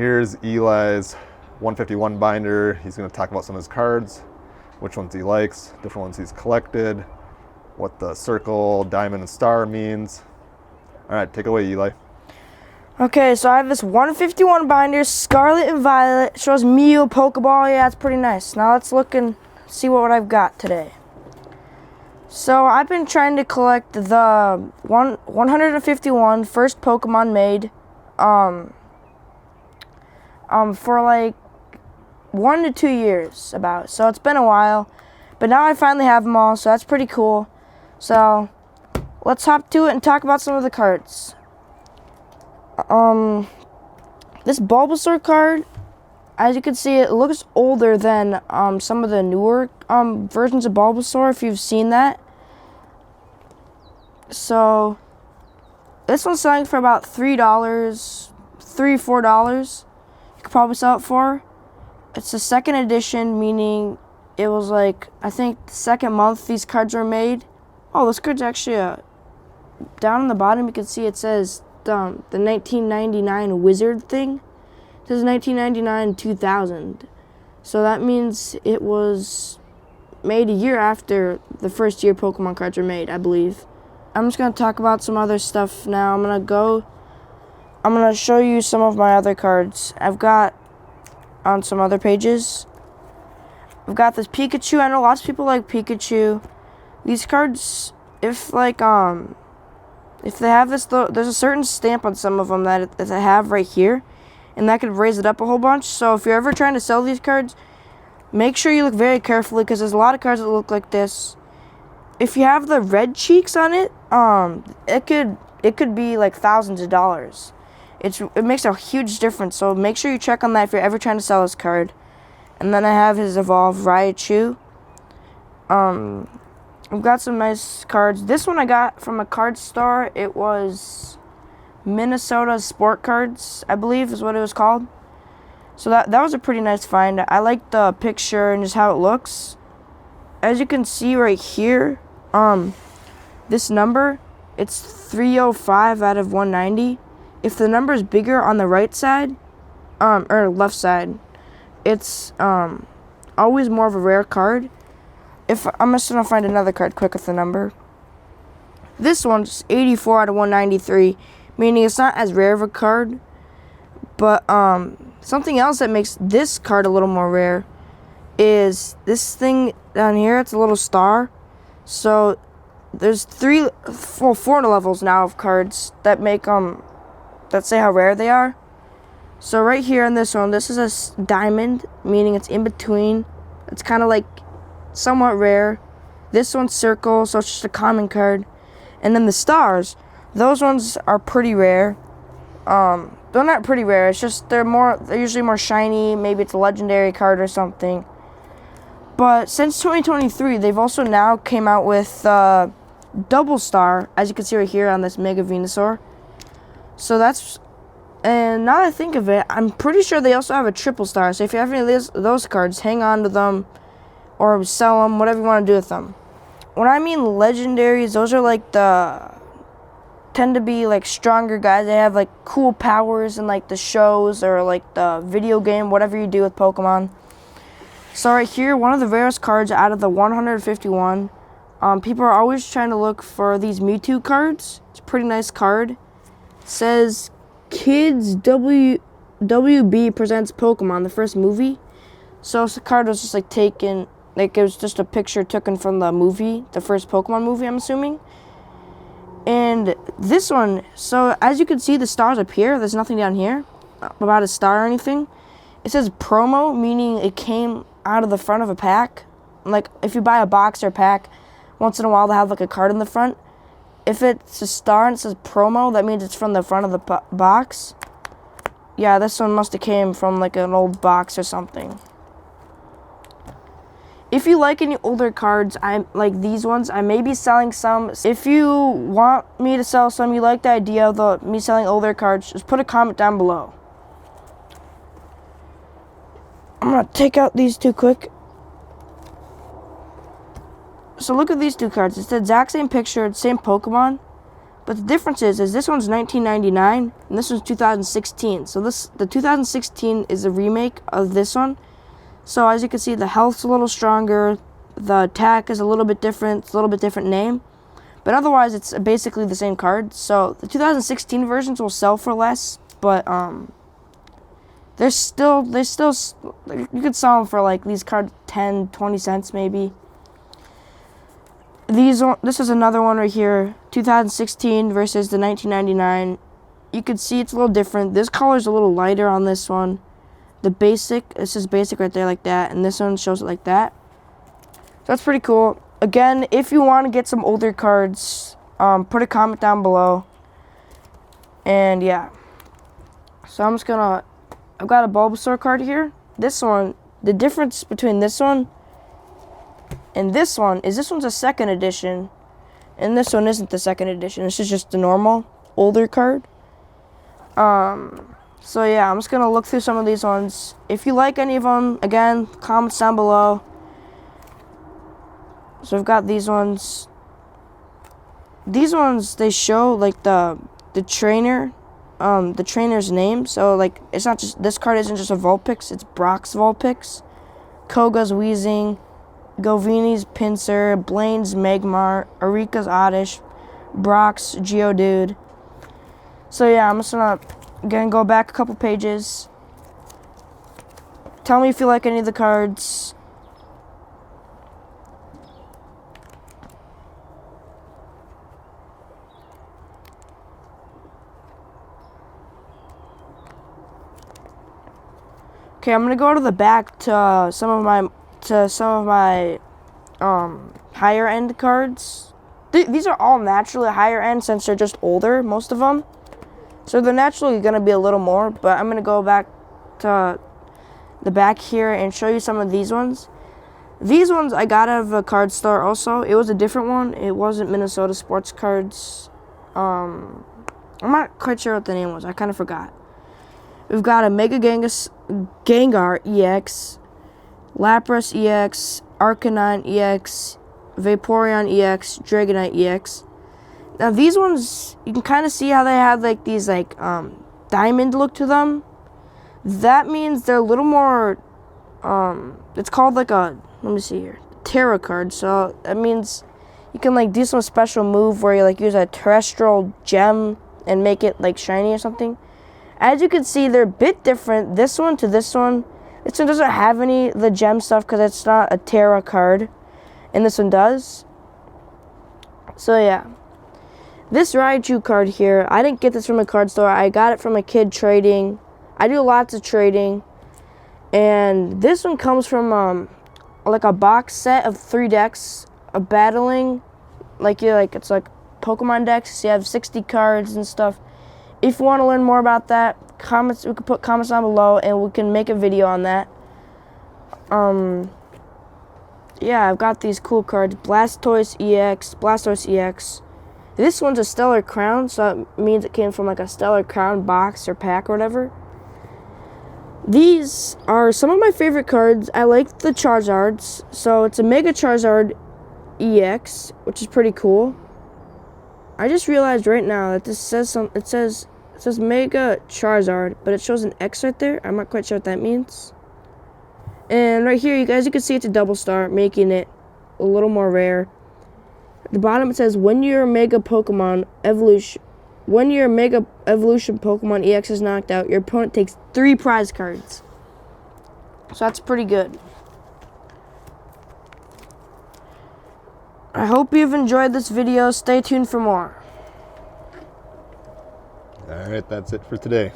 Here's Eli's 151 binder. He's going to talk about some of his cards, which ones he likes, different ones he's collected, what the circle, diamond, and star means. All right, take it away, Eli. Okay, so I have this 151 binder, Scarlet and Violet. Shows Mew, Pokeball. Yeah, it's pretty nice. Now let's look and see what I've got today. So I've been trying to collect the 151 first Pokemon made for like 1 to 2 years about. So it's been a while, but now I finally have them all, so that's pretty cool. So let's hop to it and talk about some of the cards. This Bulbasaur card, as you can see, it looks older than some of the newer versions of Bulbasaur, if you've seen that. So this one's selling for about $4. You could probably sell it for. It's the second edition, meaning it was like, I think the second month these cards were made. Oh, this card's actually down on the bottom. You can see it says the 1999 Wizard thing. It says 1999-2000. So that means it was made a year after the first year Pokemon cards were made, I believe. I'm just going to talk about some other stuff now. I'm going to show you some of my other cards I've got on some other pages. I've got this Pikachu. I know lots of people like Pikachu. These cards, if they have this, there's a certain stamp on some of them that they have right here, and that could raise it up a whole bunch. So if you're ever trying to sell these cards, make sure you look very carefully, because there's a lot of cards that look like this. If you have the red cheeks on it, it could be like thousands of dollars. It makes a huge difference, so make sure you check on that if you're ever trying to sell this card. And then I have his evolved Raichu. I've got some nice cards. This one I got from a card store. It was Minnesota Sport Cards, I believe is what it was called. So that was a pretty nice find. I like the picture and just how it looks. As you can see right here, this number, it's 305 out of 190. If the number is bigger on the right side, or left side, it's always more of a rare card. I'm just gonna find another card quick with the number. This one's 84 out of 193, meaning it's not as rare of a card. But something else that makes this card a little more rare is this thing down here. It's a little star. So there's four levels now of cards that make that say how rare they are. So right here on this one, this is a diamond, meaning it's in between. It's kind of like somewhat rare. This one's circle, so it's just a common card. And then the stars, those ones are pretty rare. They're not pretty rare. It's just they're usually more shiny. Maybe it's a legendary card or something. But since 2023, they've also now came out with double star, as you can see right here on this Mega Venusaur. So and now that I think of it, I'm pretty sure they also have a triple star. So if you have any of those cards, hang on to them or sell them, whatever you want to do with them. When I mean legendaries, those are like tend to be like stronger guys. They have like cool powers in like the shows or like the video game, whatever you do with Pokemon. So right here, one of the rarest cards out of the 151. People are always trying to look for these Mewtwo cards. It's a pretty nice card. It says Kids WB presents Pokemon, the first movie. So the card was just like taken, like it was just a picture taken from the movie, the first Pokemon movie, I'm assuming. And this one, so as you can see, the stars up here. There's nothing down here about a star or anything. It says promo, meaning it came out of the front of a pack. Like if you buy a box or a pack, once in a while they have like a card in the front. If it's a star and it says promo, that means it's from the front of the box. Yeah, this one must have came from like an old box or something. If you like any older cards, like these ones, I may be selling some. If you want me to sell some, you like the idea of me selling older cards, just put a comment down below. I'm going to take out these two quick. So look at these two cards. It's the exact same picture, it's the same Pokemon, But the difference is this one's 1999 and this one's 2016. So the 2016 is a remake of this one. So as you can see, the health's a little stronger, the attack is a little bit different, it's a little bit different name. But otherwise, it's basically the same card. So the 2016 versions will sell for less, but they're still you could sell them for like these cards 10, 20 cents maybe. This is another one right here, 2016 versus the 1999. You can see it's a little different. This color's a little lighter on this one. This is basic right there like that, and this one shows it like that. So that's pretty cool. Again, if you want to get some older cards, put a comment down below. And yeah. So I've got a Bulbasaur card here. This one, the difference between this one and this one is this one's a second edition, and this one isn't the second edition. This is just the normal, older card. So yeah, I'm just going to look through some of these ones. If you like any of them, again, comments down below. So I've got these ones. These ones, they show like the trainer, the trainer's name. So like it's not just, this card isn't just a Vulpix, it's Brock's Vulpix, Koga's Weezing, Govini's Pinsir, Blaine's Magmar, Arika's Oddish, Brock's Geodude. So yeah, I'm just gonna go back a couple pages. Tell me if you like any of the cards. Okay, I'm gonna go to the back to some of my higher end cards. These are all naturally higher end since they're just older, most of them. So they're naturally gonna be a little more, but I'm gonna go back to the back here and show you some of these ones. These ones I got out of a card store also. It was a different one. It wasn't Minnesota Sports Cards. I'm not quite sure what the name was. I kind of forgot. We've got a Mega Gengar EX, Lapras EX, Arcanine EX, Vaporeon EX, Dragonite EX. Now these ones, you can kind of see how they have like these like diamond look to them. That means they're a little more, it's called like a, let me see here, Terra card. So that means you can like do some special move where you like use a terrestrial gem and make it like shiny or something. As you can see, they're a bit different. This one to this one. This one doesn't have any of the gem stuff because it's not a Terra card. And this one does. So yeah. This Raichu card here, I didn't get this from a card store. I got it from a kid trading. I do lots of trading. And this one comes from like a box set of 3 decks of battling. It's like Pokemon decks. So you have 60 cards and stuff. If you want to learn more about that, we can put comments down below and we can make a video on that. Yeah, I've got these cool cards. Blastoise EX. This one's a Stellar Crown, so it means it came from like a Stellar Crown box or pack or whatever. These are some of my favorite cards. I like the Charizards. So it's a Mega Charizard EX, which is pretty cool. I just realized right now that this says it says Mega Charizard, but it shows an X right there. I'm not quite sure what that means. And right here, you can see it's a double star, making it a little more rare. At the bottom it says when your Mega Evolution Pokemon EX is knocked out, your opponent takes 3 prize cards. So that's pretty good. I hope you've enjoyed this video. Stay tuned for more. All right, that's it for today.